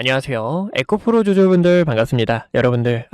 안녕하세요. 에코프로 주주분들 반갑습니다. 여러분들,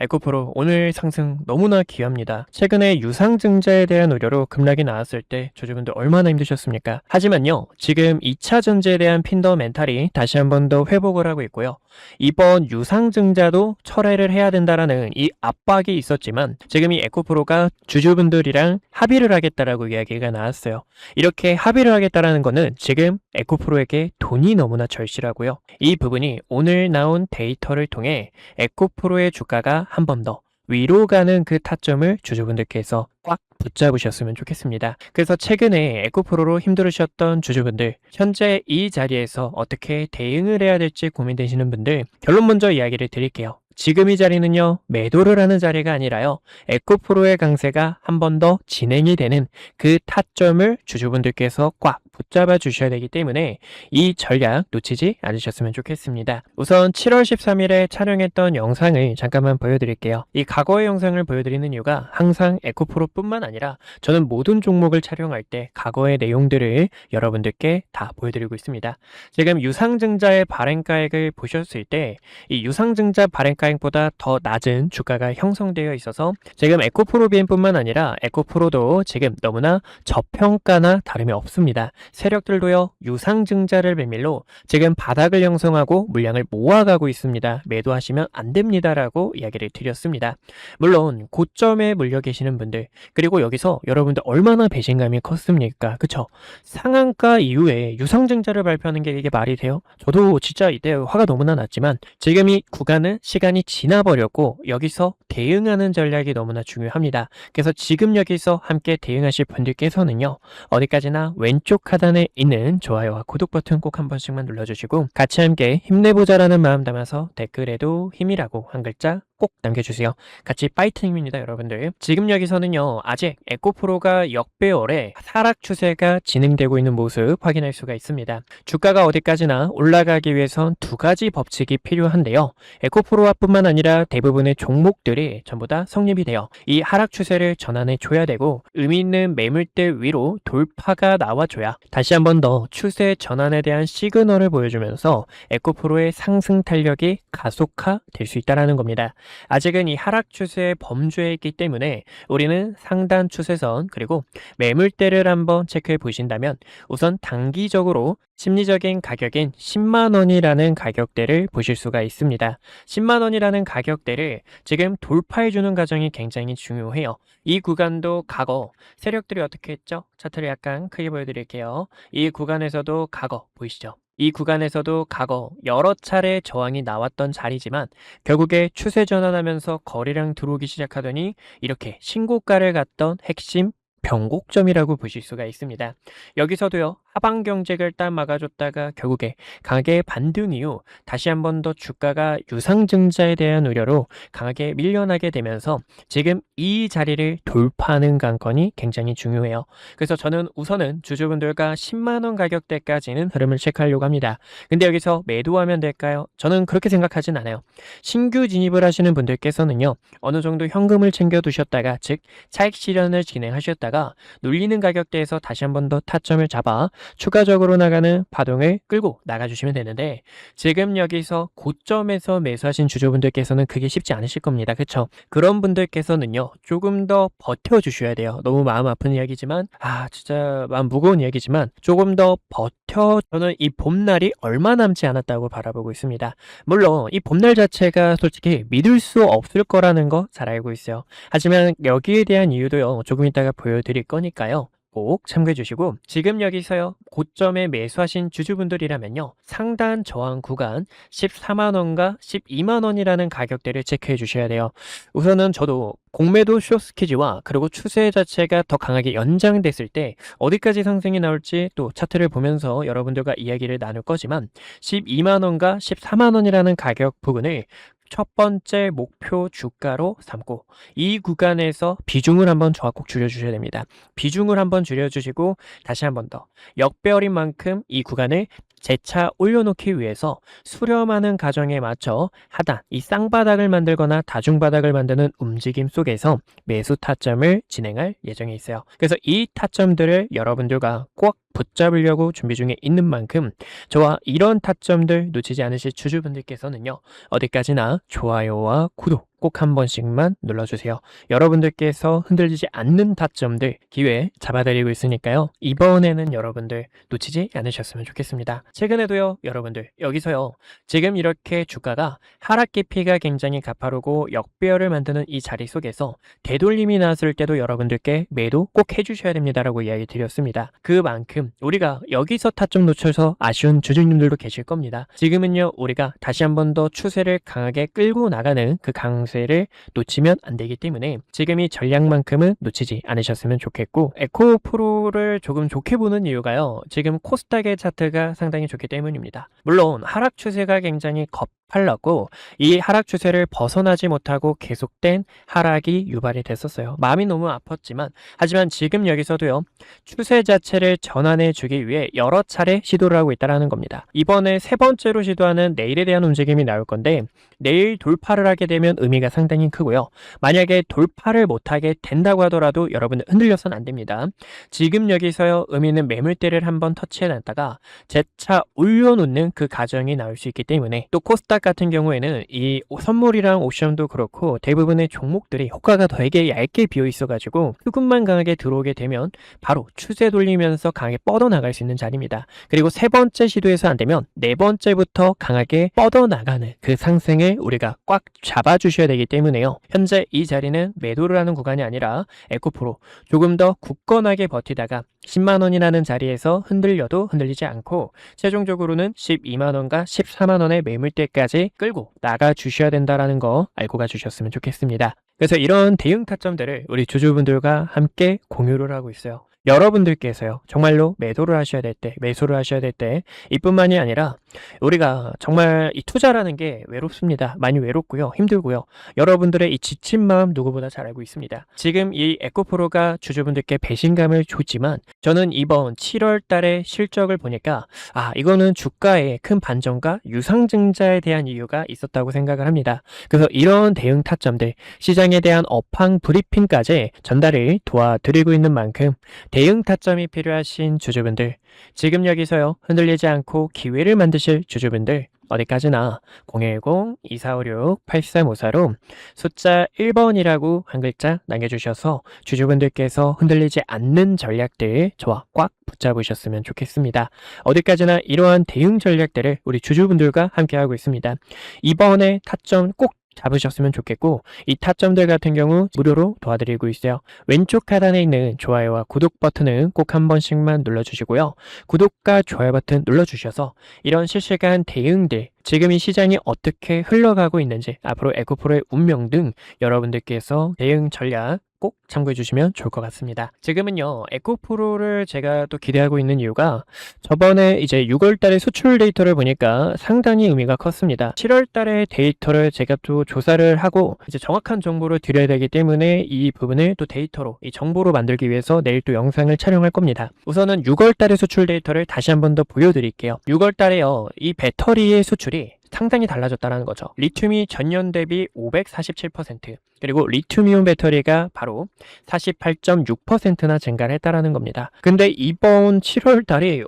에코프로 오늘 상승 너무나 귀합니다. 최근에 유상증자에 대한 우려로 급락이 나왔을 때 주주분들 얼마나 힘드셨습니까? 하지만요, 지금 2차 전지에 대한 핀더멘탈이 다시 한 번 더 회복을 하고 있고요. 이번 유상증자도 철회를 해야 된다라는 이 압박이 있었지만 지금 이 에코프로가 주주분들이랑 합의를 하겠다라고 이야기가 나왔어요. 이렇게 합의를 하겠다라는 거는 지금 에코프로에게 돈이 너무나 절실하고요. 이 부분이 오늘 나온 데이터를 통해 에코프로의 주가가 한 번 더 위로 가는 그 타점을 주주분들께서 꽉 붙잡으셨으면 좋겠습니다. 그래서 최근에 에코프로로 힘들으셨던 주주분들, 현재 이 자리에서 어떻게 대응을 해야 될지 고민되시는 분들, 결론 먼저 이야기를 드릴게요. 지금 이 자리는요, 매도를 하는 자리가 아니라요, 에코프로의 강세가 한 번 더 진행이 되는 그 타점을 주주분들께서 꽉 붙잡아 주셔야 되기 때문에 이 전략 놓치지 않으셨으면 좋겠습니다. 우선 7월 13일에 촬영했던 영상을 잠깐만 보여드릴게요. 이 과거의 영상을 보여드리는 이유가 항상 에코프로뿐만 아니라 저는 모든 종목을 촬영할 때 과거의 내용들을 여러분들께 다 보여드리고 있습니다. 지금 유상증자의 발행가액을 보셨을 때 이 유상증자 발행가액보다 더 낮은 주가가 형성되어 있어서 지금 에코프로 BM뿐만 아니라 에코프로도 지금 너무나 저평가나 다름이 없습니다. 세력들도요, 유상증자를 비밀로 지금 바닥을 형성하고 물량을 모아가고 있습니다. 매도하시면 안 됩니다라고 이야기를 드렸습니다. 물론 고점에 물려 계시는 분들, 그리고 여기서 여러분들 얼마나 배신감이 컸습니까? 그쵸? 상한가 이후에 유상증자를 발표하는 게 이게 말이 돼요? 저도 진짜 이때 화가 너무나 났지만 지금 이 구간은 시간이 지나버렸고 여기서 대응하는 전략이 너무나 중요합니다. 그래서 지금 여기서 함께 대응하실 분들께서는요, 어디까지나 왼쪽 하단에 있는 좋아요와 구독 버튼 꼭 한 번씩만 눌러주시고 같이 함께 힘내보자라는 마음 담아서 댓글에도 힘이라고 한 글자 꼭 남겨주세요. 같이 파이팅입니다, 여러분들. 지금 여기서는요, 아직 에코프로가 역배열의 하락 추세가 진행되고 있는 모습 확인할 수가 있습니다. 주가가 어디까지나 올라가기 위해선 두 가지 법칙이 필요한데요. 에코프로와 뿐만 아니라 대부분의 종목들이 전부 다 성립이 돼요. 이 하락 추세를 전환해 줘야 되고 의미 있는 매물대 위로 돌파가 나와줘야 다시 한 번 더 추세 전환에 대한 시그널을 보여주면서 에코프로의 상승 탄력이 가속화될 수 있다는 겁니다. 아직은 이 하락 추세의 범주에 있기 때문에 우리는 상단 추세선 그리고 매물대를 한번 체크해 보신다면 우선 단기적으로 심리적인 가격인 10만원이라는 가격대를 보실 수가 있습니다. 10만원이라는 가격대를 지금 돌파해주는 과정이 굉장히 중요해요. 이 구간도 과거 세력들이 어떻게 했죠? 차트를 약간 크게 보여드릴게요. 이 구간에서도 과거 보이시죠? 이 구간에서도 과거 여러 차례 저항이 나왔던 자리지만 결국에 추세 전환하면서 거래량 들어오기 시작하더니 이렇게 신고가를 갔던 핵심 변곡점이라고 보실 수가 있습니다. 여기서도요, 하방 경직을 딱 막아줬다가 결국에 강하게 반등 이후 다시 한 번 더 주가가 유상증자에 대한 우려로 강하게 밀려나게 되면서 지금 이 자리를 돌파하는 관건이 굉장히 중요해요. 그래서 저는 우선은 주주분들과 10만원 가격대까지는 흐름을 체크하려고 합니다. 근데 여기서 매도하면 될까요? 저는 그렇게 생각하진 않아요. 신규 진입을 하시는 분들께서는요, 어느 정도 현금을 챙겨두셨다가 즉 차익 실현을 진행하셨다가 눌리는 가격대에서 다시 한 번 더 타점을 잡아 추가적으로 나가는 파동을 끌고 나가주시면 되는데 지금 여기서 고점에서 매수하신 주주분들께서는 그게 쉽지 않으실 겁니다. 그쵸? 그런 분들께서는요, 조금 더 버텨주셔야 돼요. 너무 마음 아픈 이야기지만 진짜 마음 무거운 이야기지만 조금 더 버텨. 저는 이 봄날이 얼마 남지 않았다고 바라보고 있습니다. 물론 이 봄날 자체가 솔직히 믿을 수 없을 거라는 거 잘 알고 있어요. 하지만 여기에 대한 이유도요, 조금 이따가 보여드릴 거니까요, 꼭 참고해 주시고 지금 여기서요, 고점에 매수하신 주주분들이라면요, 상단 저항 구간 14만원과 12만원이라는 가격대를 체크해 주셔야 돼요. 우선은 저도 공매도 숏스키즈와 그리고 추세 자체가 더 강하게 연장됐을 때 어디까지 상승이 나올지 또 차트를 보면서 여러분들과 이야기를 나눌 거지만 12만원과 14만원이라는 가격 부분을 첫 번째 목표 주가로 삼고 이 구간에서 비중을 한번 저하 꼭 줄여주셔야 됩니다. 비중을 한번 줄여주시고 다시 한번 더 역배열인 만큼 이 구간을 재차 올려놓기 위해서 수렴하는 과정에 맞춰 하단, 이 쌍바닥을 만들거나 다중바닥을 만드는 움직임 속에서 매수 타점을 진행할 예정에 있어요. 그래서 이 타점들을 여러분들과 꼭 붙잡으려고 준비 중에 있는 만큼 저와 이런 타점들 놓치지 않으실 주주분들께서는요, 어디까지나 좋아요와 구독 꼭 한 번씩만 눌러주세요. 여러분들께서 흔들리지 않는 타점들 기회 잡아드리고 있으니까요, 이번에는 여러분들 놓치지 않으셨으면 좋겠습니다. 최근에도요, 여러분들 여기서요, 지금 이렇게 주가가 하락 깊이가 굉장히 가파르고 역배열을 만드는 이 자리 속에서 되돌림이 나왔을 때도 여러분들께 매도 꼭 해주셔야 됩니다라고 이야기 드렸습니다. 그만큼 우리가 여기서 타점 놓쳐서 아쉬운 주주님들도 계실 겁니다. 지금은요, 우리가 다시 한 번 더 추세를 강하게 끌고 나가는 그 강세를 놓치면 안 되기 때문에 지금 이 전략만큼은 놓치지 않으셨으면 좋겠고, 에코프로를 조금 좋게 보는 이유가요, 지금 코스닥의 차트가 상당히 좋기 때문입니다. 물론 하락 추세가 굉장히 가팔랐고 이 하락 추세를 벗어나지 못하고 계속된 하락이 유발이 됐었어요. 마음이 너무 아팠지만, 하지만 지금 여기서도요, 추세 자체를 전환해 주기 위해 여러 차례 시도를 하고 있다는 겁니다. 이번에 세 번째로 시도하는 내일에 대한 움직임이 나올 건데, 내일 돌파를 하게 되면 의미가 상당히 크고요. 만약에 돌파를 못하게 된다고 하더라도 여러분은 흔들려서는 안 됩니다. 지금 여기서요, 의미는 매물대를 한번 터치해 놨다가 재차 올려놓는 그 과정이 나올 수 있기 때문에, 또 코스닥 같은 경우에는 이 선물이랑 옵션도 그렇고 대부분의 종목들이 효과가 되게 얇게 비어 있어가지고 조금만 강하게 들어오게 되면 바로 추세 돌리면서 강하게 뻗어나갈 수 있는 자리입니다. 그리고 세 번째 시도에서 안 되면 네 번째부터 강하게 뻗어나가는 그 상승을 우리가 꽉 잡아주셔야 되기 때문에요. 현재 이 자리는 매도를 하는 구간이 아니라 에코프로 조금 더 굳건하게 버티다가 10만원이라는 자리에서 흔들려도 흔들리지 않고 최종적으로는 12만원과 14만원의 매물대까지 끌고 나가 주셔야 된다는 거 알고 가주셨으면 좋겠습니다. 그래서 이런 대응 타점들을 우리 주주분들과 함께 공유를 하고 있어요. 여러분들께서요, 정말로 매도를 하셔야 될 때, 매수를 하셔야 될 때, 이뿐만이 아니라 우리가 정말 이 투자라는 게 외롭습니다. 많이 외롭고요, 힘들고요. 여러분들의 이 지친 마음 누구보다 잘 알고 있습니다. 지금 이 에코프로가 주주분들께 배신감을 줬지만 저는 이번 7월 달에 실적을 보니까 이거는 주가의 큰 반전과 유상증자에 대한 이유가 있었다고 생각을 합니다. 그래서 이런 대응 타점들, 시장에 대한 업황 브리핑까지 전달을 도와드리고 있는 만큼 대응 타점이 필요하신 주주분들, 지금 여기서요, 흔들리지 않고 기회를 만드실 주주분들, 어디까지나 010-2456-8354로 숫자 1번이라고 한 글자 남겨주셔서 주주분들께서 흔들리지 않는 전략들 저와 꽉 붙잡으셨으면 좋겠습니다. 어디까지나 이러한 대응 전략들을 우리 주주분들과 함께하고 있습니다. 이번에 타점 꼭 잡으셨으면 좋겠고, 이 타점들 같은 경우 무료로 도와드리고 있어요. 왼쪽 하단에 있는 좋아요와 구독 버튼은 꼭 한 번씩만 눌러주시고요. 구독과 좋아요 버튼 눌러주셔서 이런 실시간 대응들, 지금 이 시장이 어떻게 흘러가고 있는지, 앞으로 에코프로의 운명 등 여러분들께서 대응 전략 꼭 참고해 주시면 좋을 것 같습니다. 지금은요, 에코프로를 제가 또 기대하고 있는 이유가, 저번에 이제 6월 달에 수출 데이터를 보니까 상당히 의미가 컸습니다. 7월 달에 데이터를 제가 또 조사를 하고 이제 정확한 정보를 드려야 되기 때문에 이 부분을 또 데이터로, 이 정보로 만들기 위해서 내일 또 영상을 촬영할 겁니다. 우선은 6월 달의 수출 데이터를 다시 한 번 더 보여드릴게요. 6월 달에요, 이 배터리의 수출이 상당히 달라졌다는 거죠. 리튬이 전년 대비 547%, 그리고 리튬이온 배터리가 바로 48.6%나 증가를 했다는 겁니다. 근데 이번 7월달이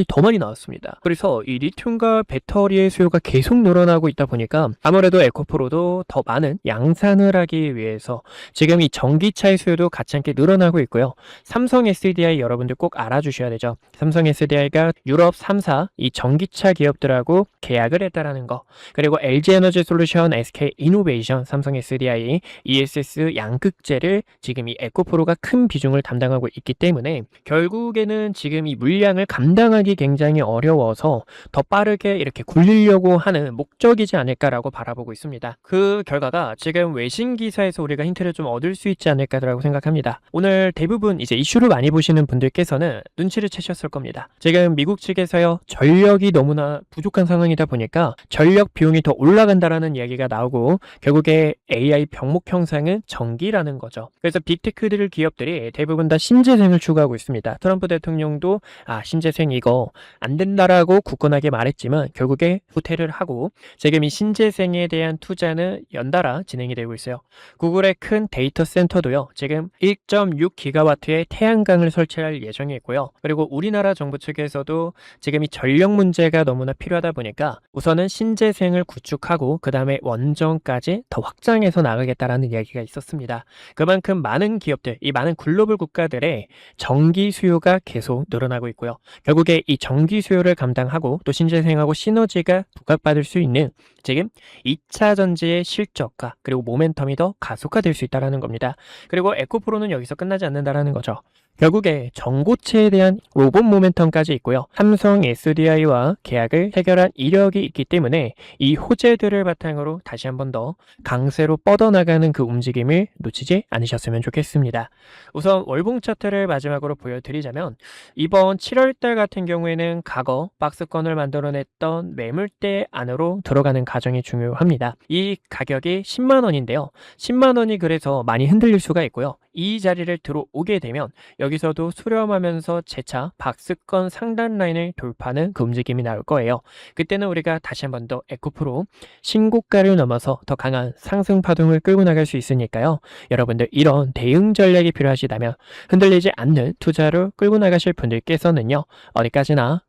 더 많이 나왔습니다. 그래서 이 리튬과 배터리의 수요가 계속 늘어나고 있다 보니까 아무래도 에코프로도 더 많은 양산을 하기 위해서 지금 이 전기차의 수요도 같이 함께 늘어나고 있고요. 삼성 SDI 여러분들 꼭 알아주셔야 되죠. 삼성 SDI가 유럽 3사 이 전기차 기업들하고 계약을 했다라는 거, 그리고 LG에너지솔루션, SK이노베이션, 삼성 SDI, ESS 양극재를 지금 이 에코프로가 큰 비중을 담당하고 있기 때문에 결국에는 지금 이 물량을 감당하기 굉장히 어려워서 더 빠르게 이렇게 굴리려고 하는 목적이지 않을까라고 바라보고 있습니다. 그 결과가 지금 외신 기사에서 우리가 힌트를 좀 얻을 수 있지 않을까라고 생각합니다. 오늘 대부분 이제 이슈를 많이 보시는 분들께서는 눈치를 채셨을 겁니다. 지금 미국 측에서요, 전력이 너무나 부족한 상황이다 보니까 전력 비용이 더 올라간다라는 이야기가 나오고, 결국에 AI SDI 병목 형상은 정기라는 거죠. 그래서 빅테크 기업들이 대부분 다 신재생을 추구하고 있습니다. 트럼프 대통령도 신재생 이거 안 된다라고 굳건하게 말했지만 결국에 후퇴를 하고 지금 이 신재생에 대한 투자는 연달아 진행이 되고 있어요. 구글의 큰 데이터 센터도요. 지금 1.6기가와트의 태양광을 설치할 예정이 있고요. 그리고 우리나라 정부 측에서도 지금 이 전력 문제가 너무나 필요하다 보니까 우선은 신재생을 구축하고 그 다음에 원전까지 더 확장해서 나가겠다라는 이야기가 있었습니다. 그만큼 많은 기업들, 이 많은 글로벌 국가들의 전기 수요가 계속 늘어나고 있고요. 결국에 이 전기 수요를 감당하고 또 신재생하고 시너지가 부각받을 수 있는 지금 2차 전지의 실적과 그리고 모멘텀이 더 가속화될 수 있다는 겁니다. 그리고 에코프로는 여기서 끝나지 않는다는 거죠. 결국에 전고체에 대한 로봇 모멘텀까지 있고요. 삼성 SDI와 계약을 체결한 이력이 있기 때문에 이 호재들을 바탕으로 다시 한 번 더 강세로 뻗어나가는 그 움직임을 놓치지 않으셨으면 좋겠습니다. 우선 월봉 차트를 마지막으로 보여드리자면 이번 7월달 같은 경우에는 과거 박스권을 만들어냈던 매물대 안으로 들어가는 과정이 중요합니다. 이 가격이 10만 원인데요. 10만 원이 그래서 많이 흔들릴 수가 있고요. 이 자리를 들어오게 되면 여기서도 수렴하면서 재차 박스권 상단 라인을 돌파하는 그 움직임이 나올 거예요. 그때는 우리가 다시 한 번 더 에코프로 신고가를 넘어서 더 강한 상승 파동을 끌고 나갈 수 있으니까요. 여러분들 이런 대응 전략이 필요하시다면 흔들리지 않는 투자로 끌고 나가실 분들께서는요. 어디까지나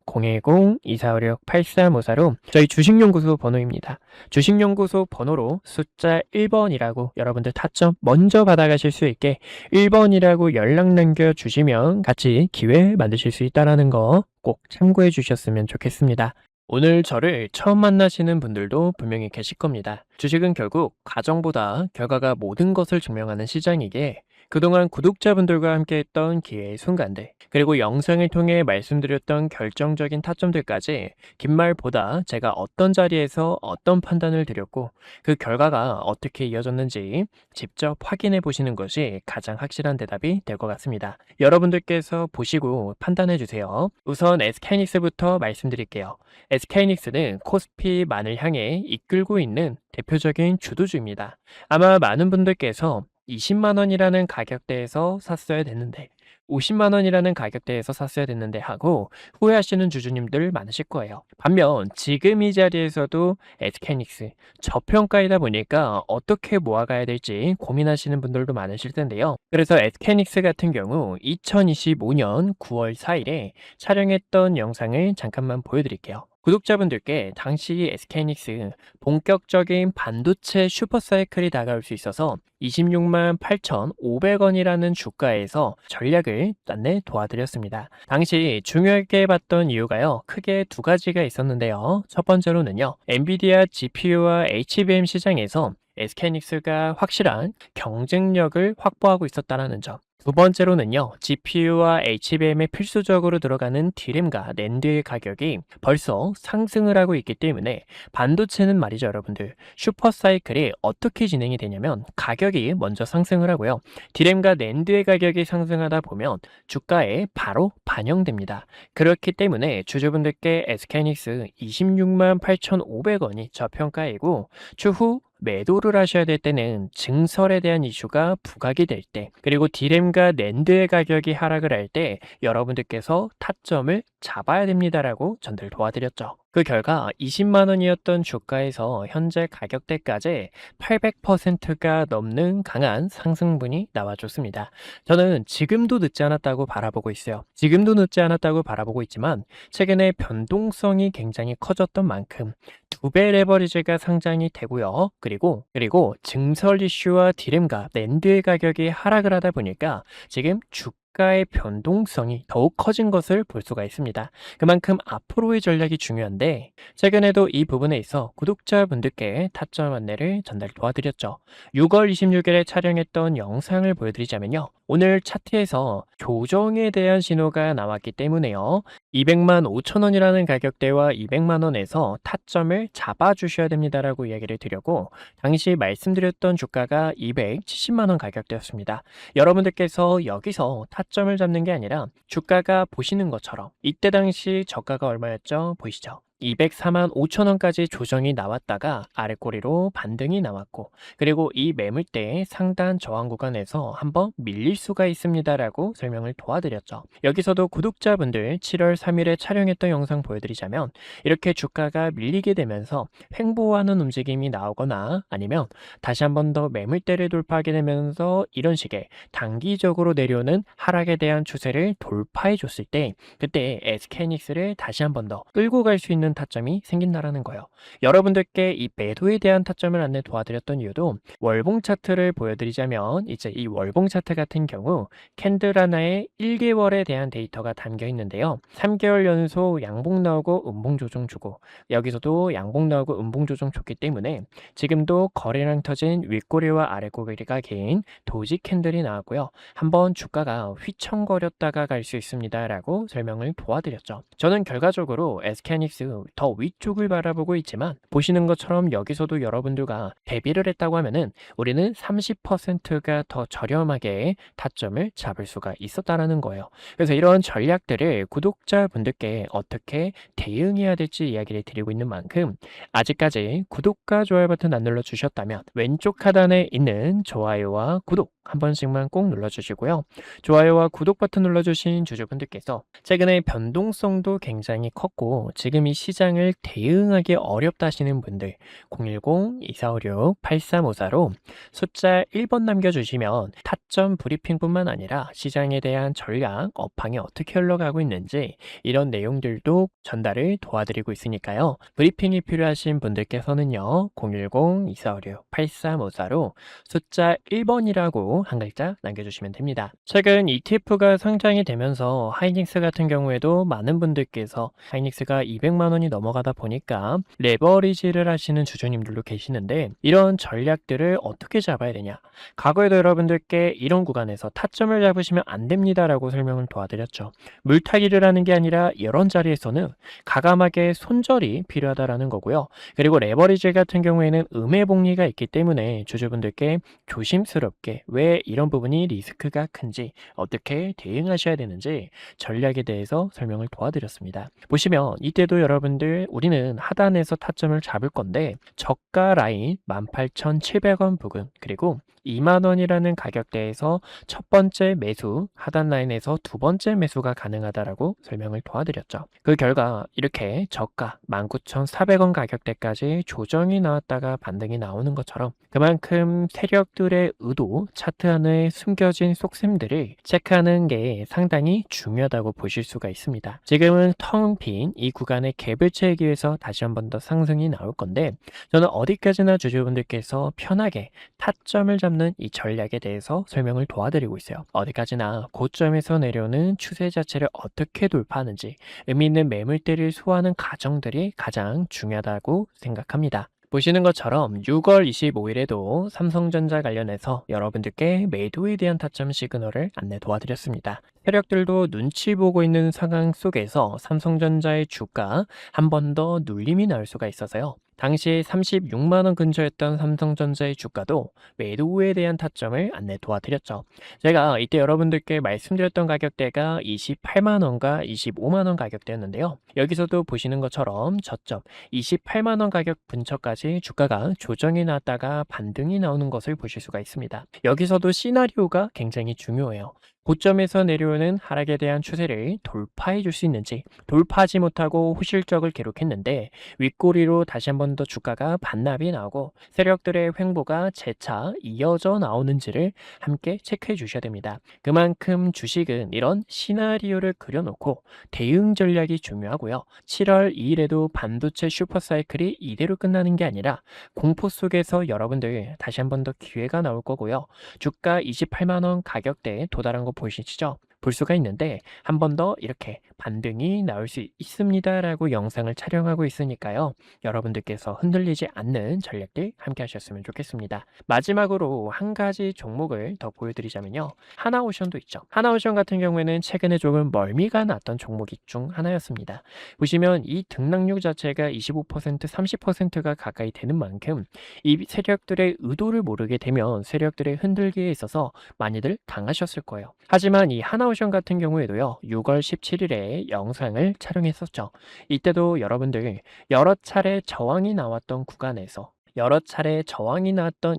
010-2456-8354로 저희 주식연구소 번호입니다. 주식연구소 번호로 숫자 1번이라고 여러분들 타점 먼저 받아가실 수 있게 1번이라고 연락 남겨주시면 같이 기회 만드실 수 있다는 거 꼭 참고해 주셨으면 좋겠습니다. 오늘 저를 처음 만나시는 분들도 분명히 계실 겁니다. 주식은 결국 과정보다 결과가 모든 것을 증명하는 시장이기에 그동안 구독자분들과 함께했던 기회의 순간들, 그리고 영상을 통해 말씀드렸던 결정적인 타점들까지 긴 말보다 제가 어떤 자리에서 어떤 판단을 드렸고 그 결과가 어떻게 이어졌는지 직접 확인해 보시는 것이 가장 확실한 대답이 될 것 같습니다. 여러분들께서 보시고 판단해 주세요. 우선 SK하이닉스부터 말씀드릴게요. SK하이닉스는 코스피만을 향해 이끌고 있는 대표적인 주도주입니다. 아마 많은 분들께서 20만원이라는 가격대에서 샀어야 됐는데 50만원이라는 가격대에서 샀어야 됐는데 하고 후회하시는 주주님들 많으실 거예요. 반면 지금 이 자리에서도 SK하이닉스 저평가이다 보니까 어떻게 모아가야 될지 고민하시는 분들도 많으실 텐데요. 그래서 SK하이닉스 같은 경우 2025년 9월 4일에 촬영했던 영상을 잠깐만 보여드릴게요. 구독자분들께 당시 SK하이닉스 본격적인 반도체 슈퍼사이클이 다가올 수 있어서 26만 8,500원이라는 주가에서 전략을 안내 도와드렸습니다. 당시 중요하게 봤던 이유가요. 크게 두 가지가 있었는데요. 첫 번째로는요. 엔비디아 GPU와 HBM 시장에서 SK하이닉스가 확실한 경쟁력을 확보하고 있었다는 점. 두 번째로는요. GPU와 HBM에 필수적으로 들어가는 D램과 낸드의 가격이 벌써 상승을 하고 있기 때문에 반도체는 말이죠, 여러분들. 슈퍼사이클이 어떻게 진행이 되냐면 가격이 먼저 상승을 하고요. D램과 낸드의 가격이 상승하다 보면 주가에 바로 반영됩니다. 그렇기 때문에 주주분들께 SK하이닉스 26만 8,500원이 저평가이고 추후 매도를 하셔야 될 때는 증설에 대한 이슈가 부각이 될 때, 그리고 D램과 낸드의 가격이 하락을 할 때 여러분들께서 타점을 잡아야 됩니다라고 전달 도와드렸죠. 그 결과 20만원이었던 주가에서 현재 가격대까지 800%가 넘는 강한 상승분이 나와줬습니다. 저는 지금도 늦지 않았다고 바라보고 있어요. 지금도 늦지 않았다고 바라보고 있지만 최근에 변동성이 굉장히 커졌던 만큼 2배 레버리지가 상장이 되고요. 그리고 증설 이슈와 D램과 낸드의 가격이 하락을 하다 보니까 지금 주가의 변동성이 더욱 커진 것을 볼 수가 있습니다. 그만큼 앞으로의 전략이 중요한데 최근에도 이 부분에 있어 구독자분들께 타점 안내를 전달 도와드렸죠. 6월 26일에 촬영했던 영상을 보여드리자면요. 오늘 차트에서 조정에 대한 신호가 나왔기 때문에요. 200만 5천원이라는 가격대와 200만원에서 타점을 잡아주셔야 됩니다라고 이야기를 드렸고 당시 말씀드렸던 주가가 270만원 가격대였습니다. 여러분들께서 여기서 타점을 잡는 게 아니라 주가가 보시는 것처럼 이때 당시 저가가 얼마였죠? 보이시죠? 204만 5천 원까지 조정이 나왔다가 아래꼬리로 반등이 나왔고, 그리고 이 매물대의 상단 저항 구간에서 한번 밀릴 수가 있습니다라고 설명을 도와드렸죠. 여기서도 구독자분들 7월 3일에 촬영했던 영상 보여드리자면, 이렇게 주가가 밀리게 되면서 횡보하는 움직임이 나오거나 아니면 다시 한번 더 매물대를 돌파하게 되면서 이런 식의 단기적으로 내려오는 하락에 대한 추세를 돌파해 줬을 때, 그때 SK하이닉스를 다시 한번 더 끌고 갈 수 있는 타점이 생긴다라는 거예요. 여러분들께 이 매도에 대한 타점을 안내 도와드렸던 이유도, 월봉 차트를 보여드리자면 이제 이 월봉 차트 같은 경우 캔들 하나에 1개월에 대한 데이터가 담겨 있는데요. 3개월 연속 양봉 나오고 음봉 조정 주고, 여기서도 양봉 나오고 음봉 조정 줬기 때문에 지금도 거래량 터진 윗꼬리와 아래꼬리가 긴 도지 캔들이 나왔고요. 한번 주가가 휘청거렸다가 갈 수 있습니다라고 설명을 도와드렸죠. 저는 결과적으로 SK하이닉스 더 위쪽을 바라보고 있지만, 보시는 것처럼 여기서도 여러분들과 대비를 했다고 하면은 우리는 30%가 더 저렴하게 타점을 잡을 수가 있었다라는 거예요. 그래서 이런 전략들을 구독자분들께 어떻게 대응해야 될지 이야기를 드리고 있는 만큼, 아직까지 구독과 좋아요 버튼 안 눌러주셨다면 왼쪽 하단에 있는 좋아요와 구독 한 번씩만 꼭 눌러주시고요. 좋아요와 구독 버튼 눌러주신 주주분들께서 최근에 변동성도 굉장히 컸고 지금 이 시장을 대응하기 어렵다 하시는 분들, 010-2456-8354로 숫자 1번 남겨주시면 타점 브리핑뿐만 아니라 시장에 대한 전략, 업황이 어떻게 흘러가고 있는지 이런 내용들도 전달을 도와드리고 있으니까요. 브리핑이 필요하신 분들께서는요, 010-2456-8354로 숫자 1번이라고 한 글자 남겨주시면 됩니다. 최근 ETF가 상장이 되면서 하이닉스 같은 경우에도 많은 분들께서 하이닉스가 200만 원이 넘어가다 보니까 레버리지를 하시는 주주님들도 계시는데, 이런 전략들을 어떻게 잡아야 되냐, 과거에도 여러분들께 이런 구간에서 타점을 잡으시면 안 됩니다라고 설명을 도와드렸죠. 물타기를 하는 게 아니라 이런 자리에서는 가감하게 손절이 필요하다라는 거고요. 그리고 레버리지 같은 경우에는 음해복리가 있기 때문에 주주분들께 조심스럽게 왜 이런 부분이 리스크가 큰지, 어떻게 대응하셔야 되는지 전략에 대해서 설명을 도와드렸습니다. 보시면 이때도 여러분들 우리는 하단에서 타점을 잡을 건데, 저가 라인 18,700원 부근, 그리고 2만원이라는 가격대에서 첫 번째 매수, 하단 라인에서 두 번째 매수가 가능하다라고 설명을 도와드렸죠. 그 결과 이렇게 저가 19,400원 가격대까지 조정이 나왔다가 반등이 나오는 것처럼, 그만큼 세력들의 의도, 차트 안에 숨겨진 속셈들을 체크하는 게 상당히 중요하다고 보실 수가 있습니다. 지금은 텅 빈 이 구간의 갭을 채우기 위해서 다시 한번 더 상승이 나올 건데, 저는 어디까지나 주주분들께서 편하게 타점을 잡는 이 전략에 대해서 설명을 도와드리고 있어요. 어디까지나 고점에서 내려오는 추세 자체를 어떻게 돌파하는지, 의미 있는 매물대를 소화하는 과정들이 가장 중요하다고 생각합니다. 보시는 것처럼 6월 25일에도 삼성전자 관련해서 여러분들께 매도에 대한 타점 시그널을 안내 도와드렸습니다. 세력들도 눈치 보고 있는 상황 속에서 삼성전자의 주가 한 번 더 눌림이 나올 수가 있어서요. 당시 36만원 근처였던 삼성전자의 주가도 매도에 대한 타점을 안내 도와드렸죠. 제가 이때 여러분들께 말씀드렸던 가격대가 28만원과 25만원 가격대였는데요. 여기서도 보시는 것처럼 저점 28만원 가격 근처까지 주가가 조정이 나왔다가 반등이 나오는 것을 보실 수가 있습니다. 여기서도 시나리오가 굉장히 중요해요. 고점에서 내려오는 하락에 대한 추세를 돌파해 줄 수 있는지, 돌파하지 못하고 후실적을 기록했는데 윗꼬리로 다시 한 번 더 주가가 반납이 나오고 세력들의 횡보가 재차 이어져 나오는지를 함께 체크해 주셔야 됩니다. 그만큼 주식은 이런 시나리오를 그려놓고 대응 전략이 중요하고요. 7월 2일에도 반도체 슈퍼사이클이 이대로 끝나는 게 아니라 공포 속에서 여러분들 다시 한 번 더 기회가 나올 거고요. 주가 28만원 가격대에 도달한 거 보이시죠? 볼 수가 있는데, 한 번 더 이렇게 반등이 나올 수 있습니다라고 영상을 촬영하고 있으니까요. 여러분들께서 흔들리지 않는 전략들 함께 하셨으면 좋겠습니다. 마지막으로 한 가지 종목을 더 보여드리자면요. 하나오션도 있죠. 하나오션 같은 경우에는 최근에 조금 멀미가 났던 종목 중 하나였습니다. 보시면 이 등락률 자체가 25%, 30%가 가까이 되는 만큼 이 세력들의 의도를 모르게 되면 세력들의 흔들기에 있어서 많이들 당하셨을 거예요. 하지만 이 하나 하나오션 같은 경우에도요, 6월 17일에 영상을 촬영했었죠. 이때도 여러분들 여러 차례 저항이 나왔던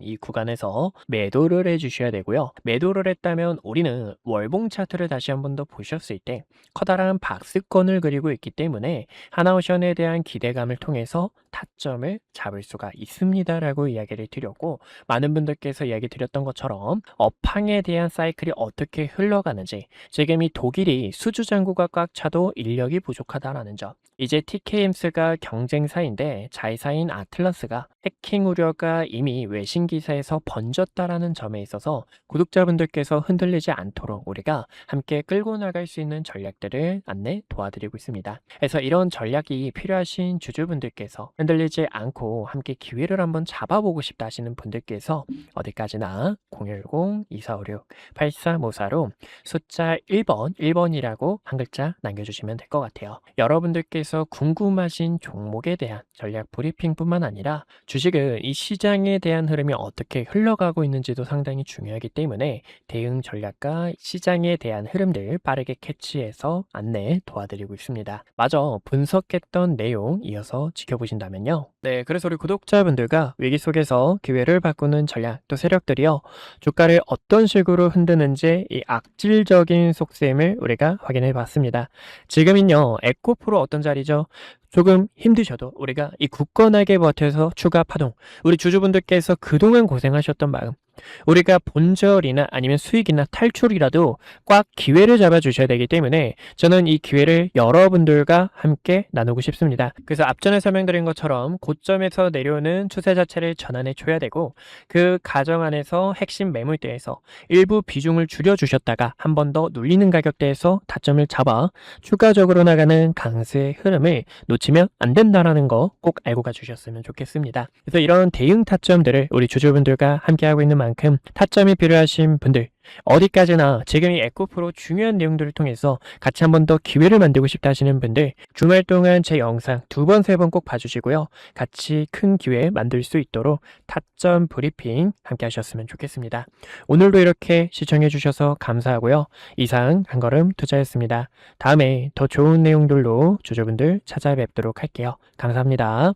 이 구간에서 매도를 해주셔야 되고요. 매도를 했다면 우리는 월봉 차트를 다시 한번 더 보셨을 때 커다란 박스권을 그리고 있기 때문에 하나오션에 대한 기대감을 통해서 타점을 잡을 수가 있습니다라고 이야기를 드렸고, 많은 분들께서 이야기 드렸던 것처럼 업황에 대한 사이클이 어떻게 흘러가는지, 지금 이 독일이 수주 잔고가 꽉 차도 인력이 부족하다라는 점, 이제 TKMS가 경쟁사인데 자회사인 아틀라스가 해킹 우려가 이미 외신 기사에서 번졌다라는 점에 있어서 구독자분들께서 흔들리지 않도록 우리가 함께 끌고 나갈 수 있는 전략들을 안내 도와드리고 있습니다. 그래서 이런 전략이 필요하신 주주분들께서 흔들리지 않고 함께 기회를 한번 잡아보고 싶다 하시는 분들께서 어디까지나 010-2456-8354로 숫자 1번이라고 한 글자 남겨주시면 될 것 같아요. 여러분들께서 궁금하신 종목에 대한 전략 브리핑뿐만 아니라 주식은 이 시장에 대한 흐름이 어떻게 흘러가고 있는지도 상당히 중요하기 때문에 대응 전략과 시장에 대한 흐름들 빠르게 캐치해서 안내 도와드리고 있습니다. 마저 분석했던 내용 이어서 지켜보신다면요. 네, 그래서 우리 구독자분들과 위기 속에서 기회를 바꾸는 전략 또 세력들이요, 주가를 어떤 식으로 흔드는지 이 악질적인 속셈을 우리가 확인해 봤습니다. 지금은요, 에코프로 어떤 자리죠? 조금 힘드셔도 우리가 이 굳건하게 버텨서 추가 파동, 우리 주주분들께서 그동안 고생하셨던 마음, 우리가 본절이나 아니면 수익이나 탈출이라도 꽉 기회를 잡아주셔야 되기 때문에 저는 이 기회를 여러분들과 함께 나누고 싶습니다. 그래서 앞전에 설명드린 것처럼 고점에서 내려오는 추세 자체를 전환해 줘야 되고, 그 가정 안에서 핵심 매물대에서 일부 비중을 줄여주셨다가 한 번 더 눌리는 가격대에서 타점을 잡아 추가적으로 나가는 강세의 흐름을 놓치면 안 된다는 거 꼭 알고 가주셨으면 좋겠습니다. 그래서 이런 대응 타점들을 우리 주주분들과 함께하고 있는 만큼 타점이 필요하신 분들, 어디까지나 지금 이 에코프로 중요한 내용들을 통해서 같이 한 번 더 기회를 만들고 싶다 하시는 분들, 주말 동안 제 영상 2번, 3번 꼭 봐주시고요. 같이 큰 기회 만들 수 있도록 타점 브리핑 함께 하셨으면 좋겠습니다. 오늘도 이렇게 시청해 주셔서 감사하고요. 이상 한걸음 투자였습니다. 다음에 더 좋은 내용들로 주주분들 찾아뵙도록 할게요. 감사합니다.